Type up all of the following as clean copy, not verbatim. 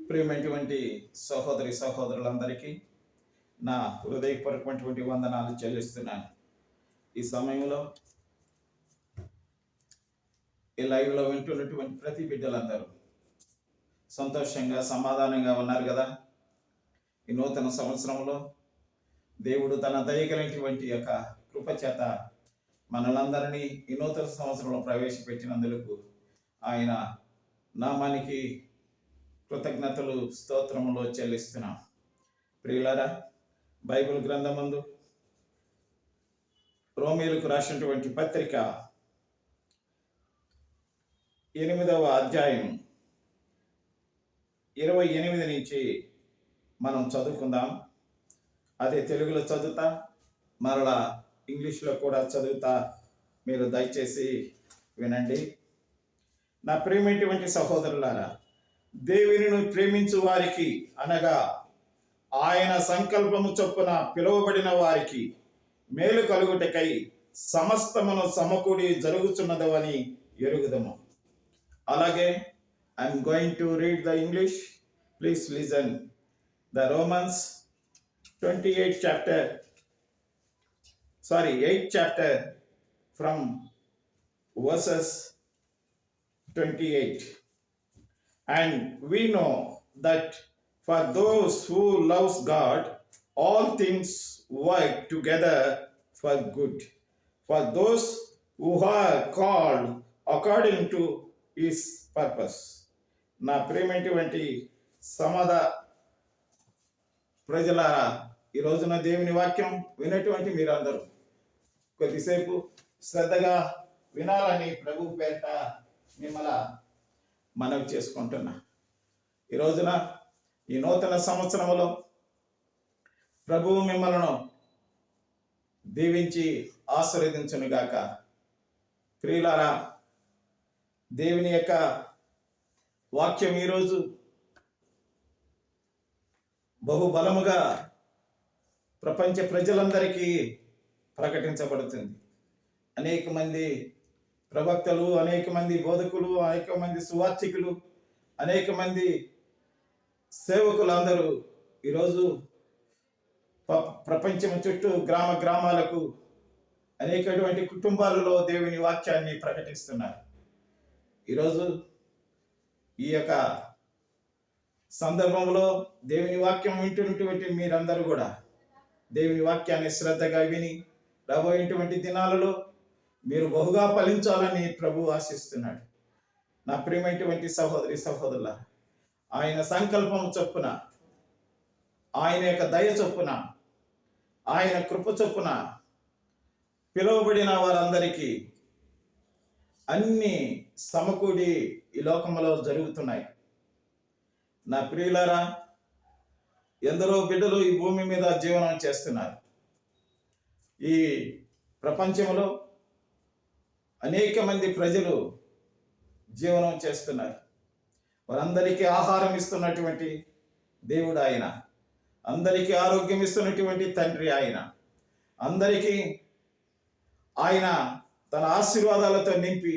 ప్రియమైనటువంటి సహోదరి సహోదరులందరికీ నా హృదయపూర్వకమైనటువంటి వందనాలు చెల్లిస్తున్నాను. ఈ సమయంలో ఈ లైవ్లో వింటున్నటువంటి ప్రతి బిడ్డలందరూ సంతోషంగా సమాధానంగా ఉన్నారు కదా. ఈ నూతన సంవత్సరంలో దేవుడు తన దయగలిగినటువంటి యొక్క కృపచేత మనలందరినీ ఈ నూతన సంవత్సరంలో ప్రవేశపెట్టినందుకు ఆయన నామానికి కృతజ్ఞతలు స్తోత్రములో చెల్లిస్తున్నాం. ప్రియులారా, బైబిల్ గ్రంథమందు రోమీయులకు రాసినటువంటి పత్రిక 8వ అధ్యాయం 28 నుంచి మనం చదువుకుందాం. అదే తెలుగులో చదువుతా, మరలా ఇంగ్లీష్లో కూడా చదువుతా. మీరు దయచేసి వినండి. నా ప్రియమైనటువంటి సహోదరులారా, దేవునిని ప్రేమించు వారికి అనగా ఆయన సంకల్పము చొప్పున పిలువబడిన వారికి మేలు కలుగుటకై సమస్తమును సమకూడి జరుగుతున్నదని ఎరుగుదము. అలాగే I'm going to read the English. Please listen. The Romans 8th chapter from verses 28. And we know that for those who loves God, all things work together for good, for those who are called according to his purpose. నా ప్రియమైనటువంటి ప్రజలారా, ఈ రోజున దేవుని వాక్యం వినేటువంటి మీరందరూ కొద్దిసేపు శ్రద్ధగా వినాలని ప్రభు పేరిట మిమ్మల్ని మనవి చేసుకుంటున్నా. ఈ రోజున ఈ నూతన సంవత్సరంలో ప్రభువు మిమ్మల్ని దీవించి ఆశీర్వదించునుగాక. ప్రియులారా, దేవుని యొక్క వాక్యం ఈరోజు బహుబలముగా ప్రపంచ ప్రజలందరికీ ప్రకటించబడుతుంది. అనేక మంది ప్రవక్తలు, అనేక మంది బోధకులు, అనేక మంది సువార్థికులు, అనేక మంది సేవకులు అందరూ ఈరోజు ప్రపంచం చుట్టూ గ్రామ గ్రామాలకు అనేకటువంటి కుటుంబాలలో దేవుని వాక్యాన్ని ప్రకటిస్తున్నారు. ఈరోజు ఈ యొక్క సందర్భంలో దేవుని వాక్యం వింటున్నటువంటి మీరందరూ కూడా దేవుని వాక్యాన్ని శ్రద్ధగా విని రాబోయేటువంటి దినాలలో మీరు బహుగా ఫలించాలని ప్రభు ఆశిస్తున్నాడు. నా ప్రియమైనటువంటి సహోదరి సహోదరుల, ఆయన సంకల్పం చొప్పున, ఆయన యొక్క దయ చొప్పున, ఆయన కృప చొప్పున పిలువబడిన వారందరికీ అన్ని సమకూడి ఈ లోకంలో జరుగుతున్నాయి. నా ప్రియులారా, ఎందరో బిడ్డలు ఈ భూమి మీద జీవనం చేస్తున్నారు. ఈ ప్రపంచంలో అనేక మంది ప్రజలు జీవనం చేస్తున్నారు. వారందరికీ ఆహారం ఇస్తున్నటువంటి దేవుడు ఆయన, అందరికీ ఆరోగ్యం ఇస్తున్నటువంటి తండ్రి ఆయన, అందరికీ ఆయన తన ఆశీర్వాదాలతో నింపి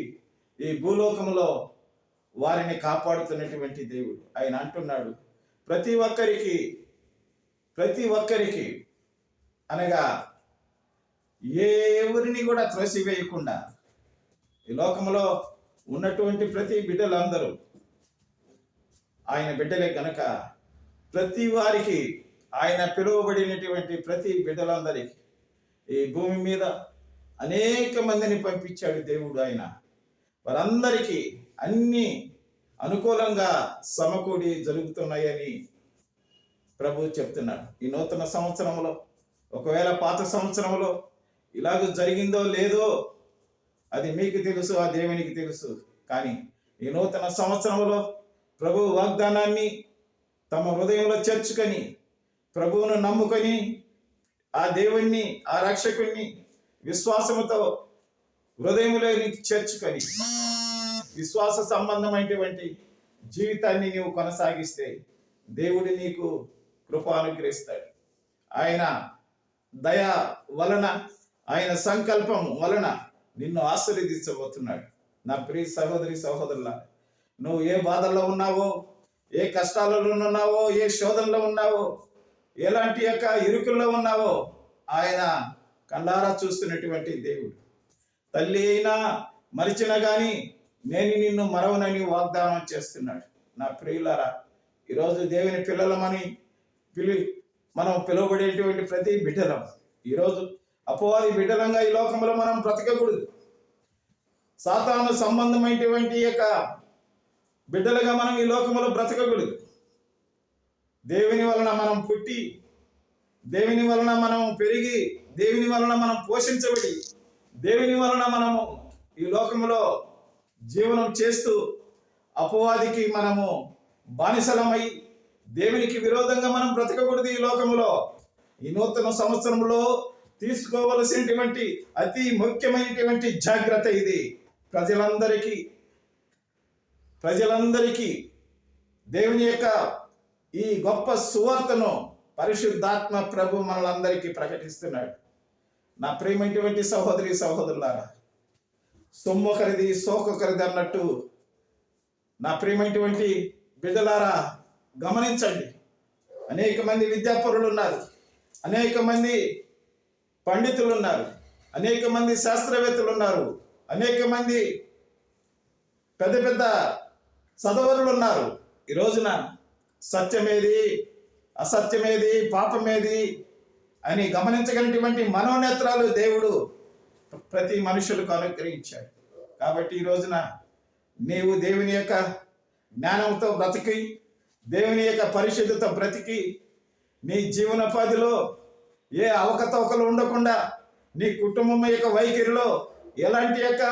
ఈ భూలోకంలో వారిని కాపాడుతున్నటువంటి దేవుడు. ఆయన అంటున్నాడు, ప్రతి ఒక్కరికి అనగా ఎవరిని కూడా త్రోసివేయకుండా ఈ లోకంలో ఉన్నటువంటి ప్రతి బిడ్డలందరూ ఆయన బిడ్డలే కనుక ప్రతి వారికి, ఆయన పిలువబడినటువంటి ప్రతి బిడ్డలందరికీ ఈ భూమి మీద అనేక మందిని పంపించాడు దేవుడు. ఆయన వారందరికీ అన్ని అనుకూలంగా సమకూడి జరుగుతున్నాయని ప్రభు చెప్తున్నాడు. ఈ నూతన సంవత్సరంలో ఒకవేళ పాత సంవత్సరంలో ఇలాగ జరిగిందో లేదో అది మీకు తెలుసు, ఆ దేవునికి తెలుసు. కానీ ఈ నూతన సంవత్సరంలో ప్రభు వాగ్దానాన్ని తమ హృదయంలో చేర్చుకొని, ప్రభువును నమ్ముకొని, ఆ దేవుణ్ణి, ఆ రక్షకుణ్ణి విశ్వాసముతో హృదయంలోకి చేర్చుకొని విశ్వాస సంబంధమైనటువంటి జీవితాన్ని నీవు కొనసాగిస్తే దేవుడు నీకు కృప అనుగ్రహిస్తాడు. ఆయన దయ వలన, ఆయన సంకల్పం వలన నిన్ను ఆశీర్వదించబోతున్నాడు. నా ప్రియ సహోదరి సహోదరుల, నువ్వు ఏ బాధల్లో ఉన్నావో, ఏ కష్టాలలో ఉన్నావో, ఏ శోధనలో ఉన్నావో, ఎలాంటి యొక్క ఇరుకుల్లో ఉన్నావో ఆయన కళ్ళారా చూస్తున్నటువంటి దేవుడు. తల్లి అయినా మరిచినా కానీ నేను నిన్ను మరవనని వాగ్దానం చేస్తున్నాడు. నా ప్రియులారా, ఈరోజు దేవుని పిల్లలమని మనం పిలువబడేటువంటి ప్రతి బిడ్డలం ఈరోజు అపవాది బిడ్డలంగా ఈ లోకంలో మనం బ్రతకకూడదు. సాతాను సంబంధమైనటువంటి యొక్క బిడ్డలుగా మనం ఈ లోకంలో బ్రతకకూడదు. దేవుని వలన మనం పుట్టి, దేవుని వలన మనం పెరిగి, దేవుని వలన మనం పోషించబడి, దేవుని వలన మనము ఈ లోకంలో జీవనం చేస్తూ అపవాదికి మనము బానిసలమై దేవునికి విరోధంగా మనం బ్రతకకూడదు. ఈ లోకంలో ఈ నూతన సంవత్సరంలో తీసుకోవలసినటువంటి అతి ముఖ్యమైనటువంటి జాగ్రత్త ఇది. ప్రజలందరికీ దేవుని యొక్క ఈ గొప్ప సువార్తను పరిశుద్ధాత్మ ప్రభు మనలందరికీ ప్రకటిస్తున్నాడు. నా ప్రియమైనటువంటి సహోదరి సహోదరులారా, సొమ్మొకరిది సోకొకరిది అన్నట్టు నా ప్రియమైనటువంటి బిడ్డలారా గమనించండి. అనేక మంది విద్యాపరులు ఉన్నారు, అనేక మంది పండితులు ఉన్నారు, అనేక మంది శాస్త్రవేత్తలు ఉన్నారు, అనేక మంది పెద్ద పెద్ద చదవరులు ఉన్నారు. ఈ రోజున సత్యమేది, అసత్యమేది, పాపమేది అని గమనించగలిగినటువంటి మనోనేత్రాలు దేవుడు ప్రతి మనుషులకు అనుగ్రహించాడు. కాబట్టి ఈ రోజున నీవు దేవుని యొక్క జ్ఞానంతో బ్రతికి, దేవుని యొక్క పరిశుద్ధత బ్రతికి, నీ జీవనోపాధిలో ఏ అవకతవకలు ఉండకుండా, నీ కుటుంబం యొక్క వైఖరిలో ఎలాంటి యొక్క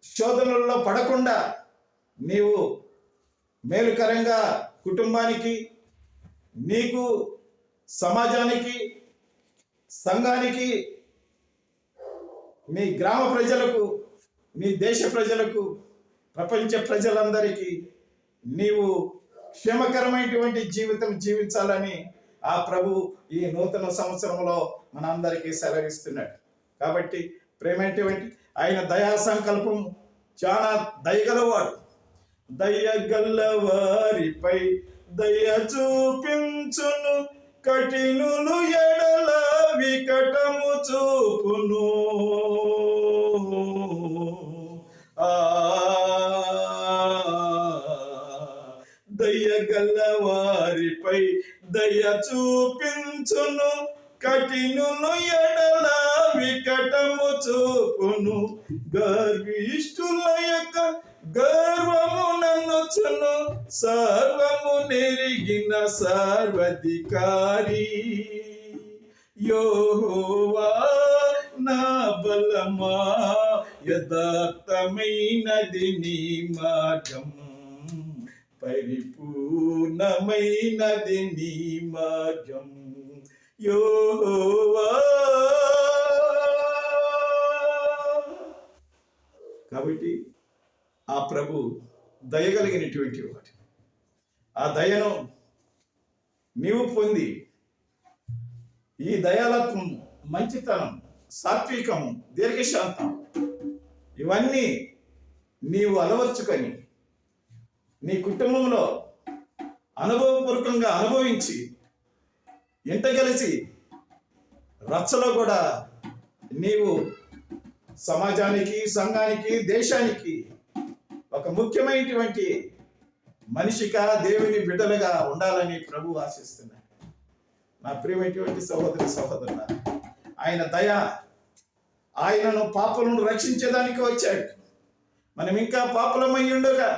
శోధనల్లో పడకుండా నీవు మేలుకరంగా కుటుంబానికి, నీకు, సమాజానికి, సంఘానికి, నీ గ్రామ ప్రజలకు, నీ దేశ ప్రజలకు, ప్రపంచ ప్రజలందరికీ నీవు క్షేమకరమైనటువంటి జీవితం జీవించాలని ఆ ప్రభు ఈ నూతన సంవత్సరంలో మనందరికీ సెలవిస్తున్నాడు. కాబట్టి ప్రేమైనటువంటి ఆయన దయా సంకల్పం చాలా దయగలవాడు. దయగలవారిపై దయ చూపించును, కఠినులు ఎడల వికటము చూపును. దయగలవారిపై దయ చూపించును, కఠినులు ఎడల వికటము చూపును. గర్విష్ఠుల యొక్క గర్వము నన్నుచును, సర్వము నెరిగిన సర్వాధికారి యెహోవా నా బలమా, యథార్థమైనది నీ మార్గం, పరిపూర్ణమైనది నీ మార్గం యెహోవా. కాబట్టి ఆ ప్రభు దయగలిగినటువంటి వాడు. ఆ దయను నీవు పొంది ఈ దయాలత్వం, మంచితనం, సాత్వికం, దీర్ఘశాంతం ఇవన్నీ నీవు అలవర్చుకొని నీ కుటుంబంలో అనుభవపూర్వకంగా అనుభవించి ఇంట కలిసి రచ్చలో కూడా నీవు సమాజానికి, సంఘానికి, దేశానికి ఒక ముఖ్యమైనటువంటి మనిషిగా, దేవుని బిడ్డలుగా ఉండాలని ప్రభు ఆశిస్తున్నాడు. నా ప్రియమైనటువంటి సహోదరి సహోదరుల, ఆయన దయ, ఆయనను పాపులను రక్షించేదానికి వచ్చాడు. మనం ఇంకా పాపులమై ఉండగా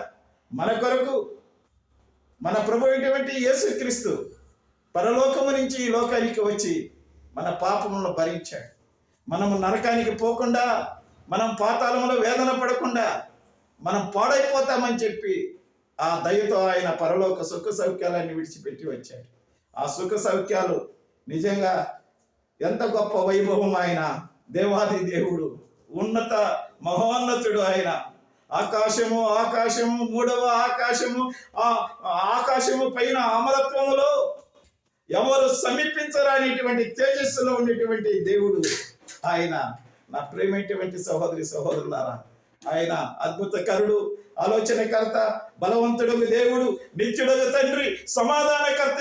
మన కొరకు మన ప్రభు అయినటువంటి యేసుక్రీస్తు పరలోకము నుంచి ఈ లోకానికి వచ్చి మన పాపములను భరించాడు. మనము నరకానికి పోకుండా, మనం పాతాళములో వేదన పడకుండా మనం పాడైపోతామని చెప్పి ఆ దయతో ఆయన పరలోక సుఖ సౌఖ్యాలన్నీ విడిచిపెట్టి వచ్చాడు. ఆ సుఖ సౌఖ్యాలు నిజంగా ఎంత గొప్ప వైభవం! ఆయన దేవాది దేవుడు, ఉన్నత మహోన్నతుడు ఆయన. ఆకాశము ఆకాశము, మూడవ ఆకాశము, ఆ ఆకాశము పైన అమరత్వములో ఎవరు సమీపించరానిటువంటి తేజస్సులో ఉండేటువంటి దేవుడు ఆయన. నా ప్రేమైనటువంటి సహోదరి సహోదరులారా, ఆయన అద్భుతకరుడు, ఆలోచనకర్త, బలవంతుడు దేవుడు, నిత్యుడు తండ్రి, సమాధానకర్త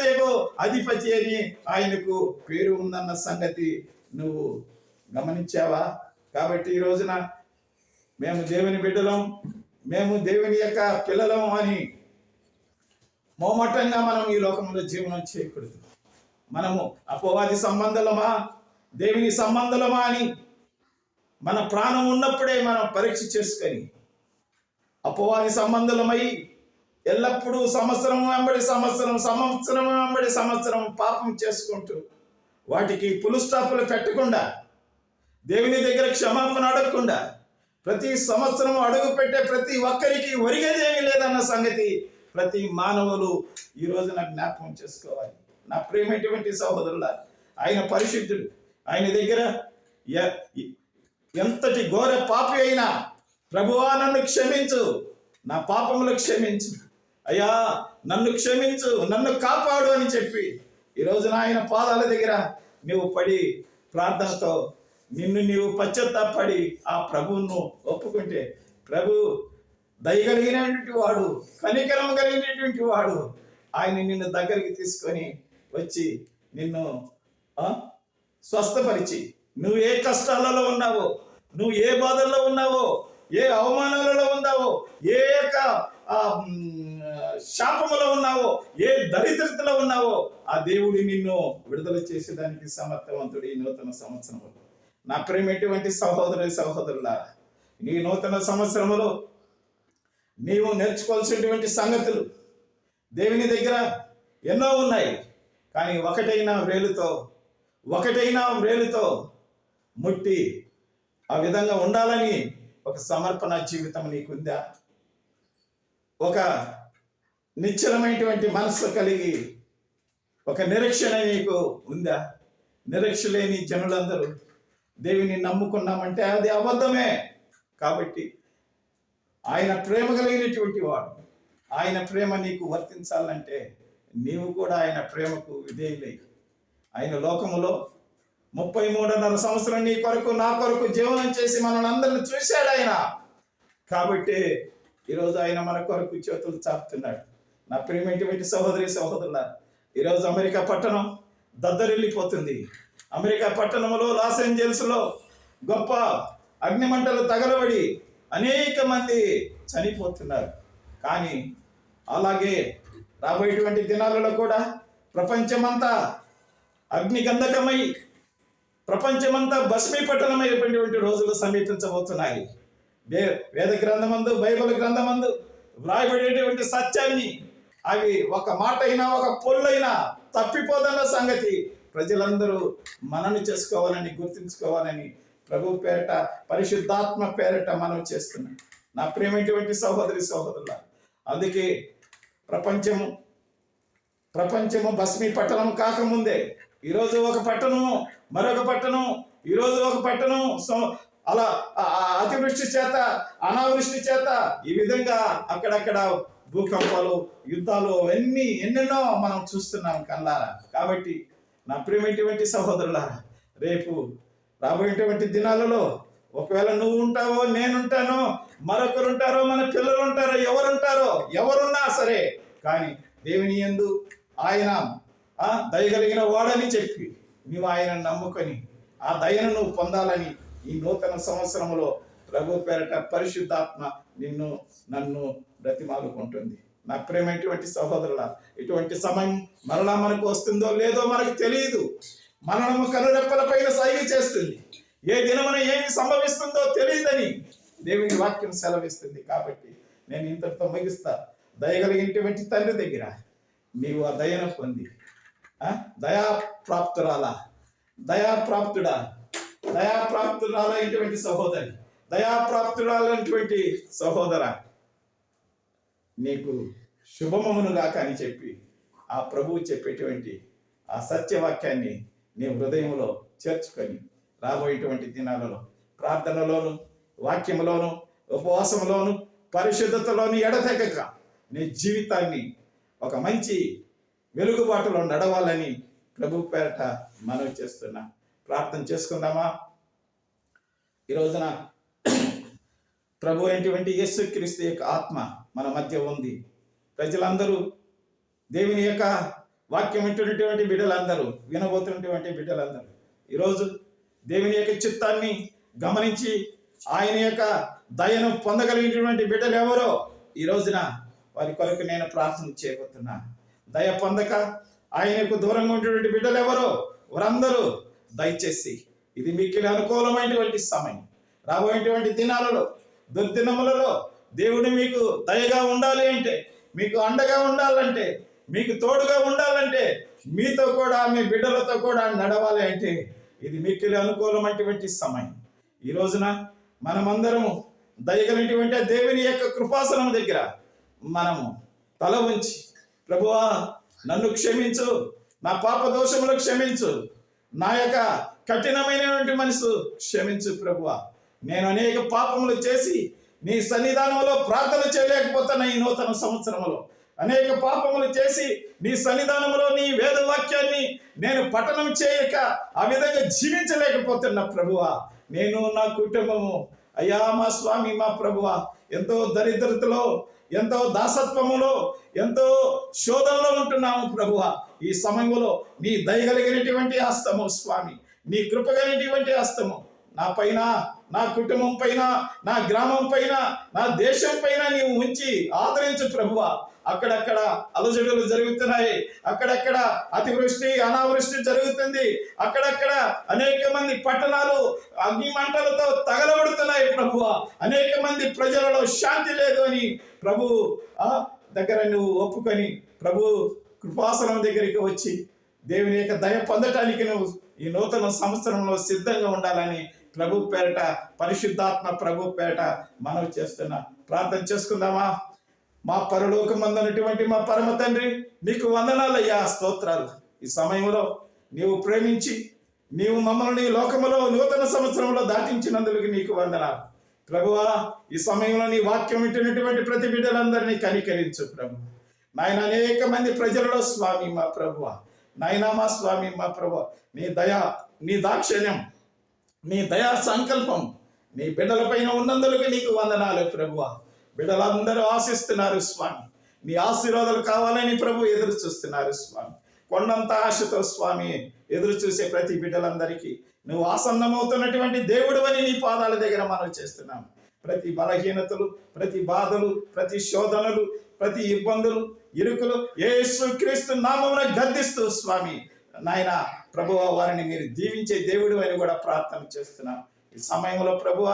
అధిపతి అని ఆయనకు పేరు ఉందన్న సంగతి నువ్వు గమనించావా? కాబట్టి ఈ రోజున మేము దేవుని బిడ్డలం, మేము దేవుని యొక్క పిల్లలం అని మోమటంగా మనం ఈ లోకంలో జీవనం చేయకూడదు. మనము అపవాది సంబంధులమా, దేవుని సంబంధులమా అని మన ప్రాణం ఉన్నప్పుడే మనం పరీక్ష చేసుకొని, అపవాది సంబంధులమై ఎల్లప్పుడూ సంవత్సరం వెంబడి సంవత్సరం పాపం చేసుకుంటూ వాటికి పులుస్టాపులు పెట్టకుండా, దేవుని దగ్గర క్షమాపణ అడగకుండా, ప్రతి సంవత్సరం అడుగు పెట్టే ప్రతి ఒక్కరికి ఒరిగేదేమీ లేదన్న సంగతి ప్రతి మానవులు ఈ రోజున జ్ఞాపకం చేసుకోవాలి. నా ప్రేమటువంటి సహోదరుల, ఆయన పరిశుద్ధుడు. ఆయన దగ్గర ఎంతటి ఘోర పాపి అయినా, ప్రభువా నన్ను క్షమించు, నా పాపములు క్షమించు, అయ్యా నన్ను క్షమించు, నన్ను కాపాడు అని చెప్పి ఈ రోజున ఆయన పాదాల దగ్గర నీవు పడి ప్రార్థనతో నిన్ను నీవు పశ్చాత్తాపడి ఆ ప్రభువును ఒప్పుకుంటే, ప్రభు దయగలిగినటువంటి వాడు, కనికరం కలిగినటువంటి వాడు, ఆయన నిన్ను దగ్గరికి తీసుకొని వచ్చి నిన్ను స్వస్థపరిచి, నువ్వు ఏ కష్టాలలో ఉన్నావో, నువ్వు ఏ బాధల్లో ఉన్నావో, ఏ అవమానాలలో ఉన్నావో, ఏ యొక్క శాపములో ఉన్నావో, ఏ దరిద్రతలో ఉన్నావో, ఆ దేవుడి నిన్ను విడుదల చేసేదానికి సమర్థవంతుడు ఈ నూతన సంవత్సరంలో. నా ప్రేమటువంటి సహోదరులారా, ఈ నూతన సంవత్సరంలో నీవు నేర్చుకోవాల్సినటువంటి సంగతులు దేవుని దగ్గర ఎన్నో ఉన్నాయి. కానీ ఒకటైనా వ్రేలుతో ముట్టి ఆ విధంగా ఉండాలని ఒక సమర్పణ జీవితం నీకుందా? ఒక నిశ్చలమైనటువంటి మనస్సు కలిగి ఒక నిరీక్షణ నీకు ఉందా? నిరీక్ష లేని జనులందరూ దేవుని నమ్ముకున్నామంటే అది అబద్ధమే. కాబట్టి ఆయన ప్రేమ కలిగినటువంటి వాడు. ఆయన ప్రేమ నీకు వర్తించాలంటే నీవు కూడా ఆయన ప్రేమకు విధేయులై, ఆయన లోకములో 33.5 సంవత్సరం నీ కొరకు నా కొరకు జీవనం చేసి మనల్ని అందరిని చూశాడు ఆయన. కాబట్టి ఈరోజు ఆయన మన కొరకు చేతులు చాపుతున్నాడు. నా ప్రేమటువంటి సహోదరుల, ఈరోజు అమెరికా పట్టణం దద్దరిల్లిపోతుంది. అమెరికా పట్టణంలో లాస్ ఏంజల్స్లో గొప్ప అగ్నిమంటలు తగలబడి అనేక మంది చనిపోతున్నారు. కానీ అలాగే రాబోయేటువంటి దినాలలో కూడా ప్రపంచమంతా అగ్నిగంధకమై, ప్రపంచమంతా భస్మీపట్టణమైనటువంటి రోజులు సమీపించబోతున్నాయి. వేద గ్రంథమందు, బైబిల్ గ్రంథమందు వ్రాయబడేటువంటి సత్యాన్ని అవి ఒక మాట అయినా ఒక పొల్లైనా తప్పిపోదన్న సంగతి ప్రజలందరూ మనన చేసుకోవాలని, గుర్తుంచుకోవాలని ప్రభు పేరట, పరిశుద్ధాత్మ పేరట మనం చేస్తున్నాం. నా ప్రేమటువంటి సహోదరుల, అందుకే ప్రపంచము భస్మీపట్టణం కాకముందే ఈరోజు ఒక పట్టణము, మరొక పట్టణం, ఈరోజు ఒక పట్టణం అలా అతివృష్టి చేత, అనావృష్టి చేత ఈ విధంగా అక్కడక్కడ భూకంపాలు, యుద్ధాలు ఎన్నెన్నో మనం చూస్తున్నాం కళ్ళారా. కాబట్టి నా ప్రియమైనటువంటి సహోదరులారా, రేపు రాబోయేటువంటి దినాలలో ఒకవేళ నువ్వు ఉంటావో, నేనుంటానో, మరొకరు ఉంటారో, మన పిల్లలు ఉంటారో, ఎవరున్నా సరే, కానీ దేవుని యందు ఆయన దయగలిగిన వాడని చెప్పి నువ్వు ఆయన నమ్ముకొని ఆ దయను నువ్వు పొందాలని ఈ నూతన సంవత్సరంలో ప్రభు పేరట పరిశుద్ధాత్మ నన్ను బ్రతిమాలుకుంటుంది. నా ప్రేమైనటువంటి సహోదరుల, ఇటువంటి సమయం మరలా మనకు వస్తుందో లేదో మనకు తెలియదు. మనము కనురెప్పల పైన సైగ చేస్తుంది. ఏ దినమున ఏమి సంభవిస్తుందో తెలియదని దేవుని వాక్యం సెలవిస్తుంది. కాబట్టి నేను ఇంతటితో ముగిస్తా. దయగలిగినటువంటి తండ్రి దగ్గర నీవు ఆ దయను పొంది దయాప్రాప్తురాలైనటువంటి సహోదరి, దయాప్రాప్తురాలైనటువంటి సహోదర, నీకు శుభమమునుగా కానీ చెప్పి ఆ ప్రభువు చెప్పేటువంటి ఆ సత్యవాక్యాన్ని నీ హృదయంలో చేర్చుకొని రాబోయేటువంటి దినాలలో ప్రార్థనలోను, వాక్యములోను, ఉపవాసంలోను, పరిశుద్ధతలోను ఎడతెగక నీ జీవితాన్ని ఒక మంచి వెలుగుబాటులో నడవాలని ప్రభు పేరట మనవి చేస్తున్నా. ప్రార్థన చేసుకుందామా? ఈ రోజున ప్రభు అయినటువంటి యేసుక్రీస్తు యొక్క ఆత్మ మన మధ్య ఉంది. ప్రజలందరూ దేవుని యొక్క వాక్యం వింటున్నటువంటి బిడ్డలందరూ, వినబోతున్నటువంటి బిడ్డలందరూ ఈరోజు దేవుని యొక్క చిత్తాన్ని గమనించి ఆయన యొక్క దయను పొందగలిగినటువంటి బిడ్డలు ఎవరో ఈ రోజున వారి కొరకు నేను ప్రార్థన చేయబోతున్నా. దయ పొందక ఆయనకు దూరంగా ఉన్నటువంటి బిడ్డలు ఎవరో వారందరూ దయచేసి ఇది మీకు అనుకూలమైనటువంటి సమయం. రాబోయేటువంటి దినాలలో, దుర్దినములలో దేవుడు మీకు దయగా ఉండాలి అంటే, మీకు అండగా ఉండాలంటే, మీకు తోడుగా ఉండాలంటే, మీతో కూడా మీ బిడ్డలతో కూడా నడవాలి అంటే ఇది మీకు అనుకూలమైనటువంటి సమయం. ఈ రోజున మనమందరము దయగలిగినటువంటి దేవుని యొక్క కృపాసనం దగ్గర మనము తల ఉంచి, ప్రభువా నన్ను క్షమించు, నా పాప దోషములు క్షమించు, నా యొక్క కఠినమైనటువంటి మనసు క్షమించు ప్రభువా, నేను అనేక పాపములు చేసి నీ సన్నిధానంలో ప్రార్థన చేయలేకపోతున్నా. ఈ నూతన సంవత్సరంలో అనేక పాపములు చేసి నీ సన్నిధానంలో నీ వేదవాక్యాన్ని నేను పఠనం చేయక ఆ విధంగా జీవించలేకపోతున్నా ప్రభువా. నేను నా కుటుంబము అయ్యా మా స్వామి మా ప్రభువా ఎంతో దరిద్రతలో, ఎంతో దాసత్వములో, ఎంతో శోధనలో ఉంటున్నాము ప్రభువా. ఈ సమయంలో నీ దయగలిగినటువంటి హస్తము స్వామి, నీ కృపగలిగినటువంటి హస్తము నా పైన, నా కుటుంబం పైన, నా గ్రామం పైన, నా దేశం పైన నీవు ఉంచి ఆదరించు ప్రభువా. అక్కడక్కడ అలజడులు జరుగుతున్నాయి, అక్కడక్కడ అతివృష్టి అనావృష్టి జరుగుతుంది, అక్కడక్కడ అనేక మంది పట్టణాలు అగ్ని మంటలతో తగలబడుతున్నాయి ప్రభువా. అనేక మంది ప్రజలలో శాంతి లేదు అని ప్రభు దగ్గర నువ్వు ఒప్పుకొని ప్రభు కృపాసనం దగ్గరికి వచ్చి దేవుని యొక్క దయ పొందటానికి నువ్వు ఈ నూతన సంవత్సరంలో సిద్ధంగా ఉండాలని ప్రభు పేరట, పరిశుద్ధాత్మ ప్రభు పేరట మనవి చేస్తున్నా. ప్రార్థన చేసుకుందామా? మా పరలోకమందున్నటువంటి మా పరమ తండ్రి, నీకు వందనాలయ్యా, స్తోత్రాలు. ఈ సమయంలో నీవు ప్రేమించి నీవు మమ్మల్ని లోకములో నూతన సంవత్సరంలో దాటించినందుకు నీకు వందనాలు ప్రభువా. ఈ సమయంలో నీ వాక్యం వింటున్నటువంటి ప్రతి బిడ్డలందరినీ కనికరించు ప్రభు నాయన. అనేక మంది ప్రజలలో స్వామి మా ప్రభువా, నాయనా మా స్వామి మా ప్రభువా, నీ దయ, నీ దాక్షిణ్యం, నీ దయా సంకల్పం నీ బిడ్డల పైన ఉన్నందుకు నీకు వందనాలు ప్రభువా. బిడ్డలందరూ ఆశిస్తున్నారు స్వామి, నీ ఆశీర్వాదాలు కావాలని ప్రభు ఎదురు చూస్తున్నారు స్వామి. కొండంత ఆశతో స్వామి ఎదురు చూసే ప్రతి బిడ్డలందరికీ నువ్వు ఆసన్నమవుతున్నటువంటి దేవుడు అని నీ పాదాల దగ్గర మనం చేస్తున్నాం. ప్రతి బలహీనతలు, ప్రతి బాధలు, ప్రతి శోధనలు, ప్రతి ఇబ్బందులు, ఇరుకులు యేసుక్రీస్తు నామమున గద్దిస్తూ స్వామి నాయన ప్రభువ వారిని మీరు దీవించే దేవుడు అని కూడా ప్రార్థన చేస్తున్నాం. ఈ సమయంలో ప్రభువ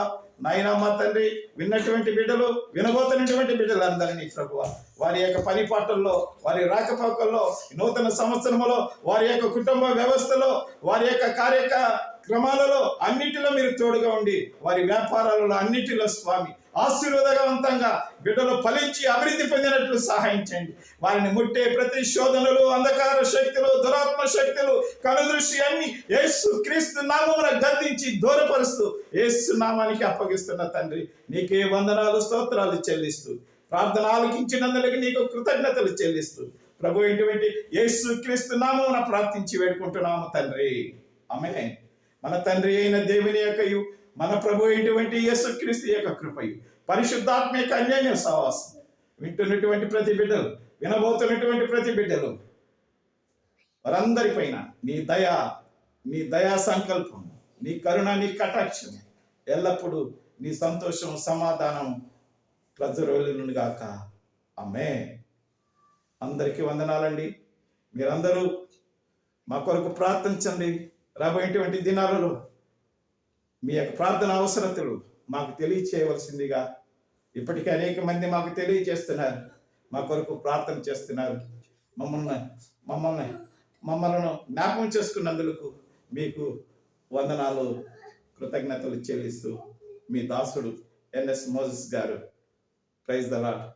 నాయన మా తండ్రి, విన్నటువంటి బిడ్డలు, వినబోతున్నటువంటి బిడ్డలందరినీ ప్రభువ వారి యొక్క పని పాటల్లో, వారి రాకపోకల్లో, నూతన సంవత్సరంలో, వారి యొక్క కుటుంబ వ్యవస్థలో, వారి యొక్క కార్యక్రమాలలో అన్నిటిలో మీరు తోడుగా ఉండి, వారి వ్యాపారాలలో అన్నిటిలో స్వామి ఆశీర్వాదవంతంగా బిడ్డలు ఫలించి అభివృద్ధి పొందినట్లు సహాయం చేయండి. వారిని ముట్టే ప్రతి శోధనలు, అంధకార శక్తులు, దురాత్మ శక్తులు, కనుదృష్టి అన్ని యేసు క్రీస్తు నామమున గద్దించి దూరపరుస్తూ యేసు నామానికి అప్పగిస్తున్న తండ్రి, నీకే వందనాలు స్తోత్రాలు చెల్లిస్తూ, ప్రార్థన ఆలకించినందుకు నీకు కృతజ్ఞతలు చెల్లిస్తూ ప్రభు ఏంటి యేసు క్రీస్తు నామమున ప్రార్థించి వేడుకుంటున్నాము తండ్రి, ఆమేన్. మన తండ్రి అయిన దేవుని యొక్కయు, మన ప్రభు అయినటువంటి యేసుక్రీస్తు యొక్క కృపయు, పరిశుద్ధాత్మ యొక్క అన్యోన్య సహవాసం వింటున్నటువంటి ప్రతి బిడ్డలు, వినబోతున్నటువంటి ప్రతి బిడ్డలు వారందరి పైన నీ దయా సంకల్పం, నీ కరుణ, నీ కటాక్షం ఎల్లప్పుడూ నీ సంతోషం, సమాధానం ప్రజ్వరులుగాక. ఆమేన్. అందరికీ వందనాలండి. మీరందరూ మా కొరకు ప్రార్థించండి. రాబోయేటువంటి దినాలలో మీ యొక్క ప్రార్థన అవసరతలు మాకు తెలియచేయవలసిందిగా ఇప్పటికే అనేక మంది మాకు తెలియజేస్తున్నారు, మా కొరకు ప్రార్థన చేస్తున్నారు. మమ్మల్ని జ్ఞాపకం చేసుకున్నందుకు మీకు వందనాలు, కృతజ్ఞతలు చెల్లిస్తూ మీ దాసుడు ఎన్ఎస్ మోజెస్ గారు. Praise the lord.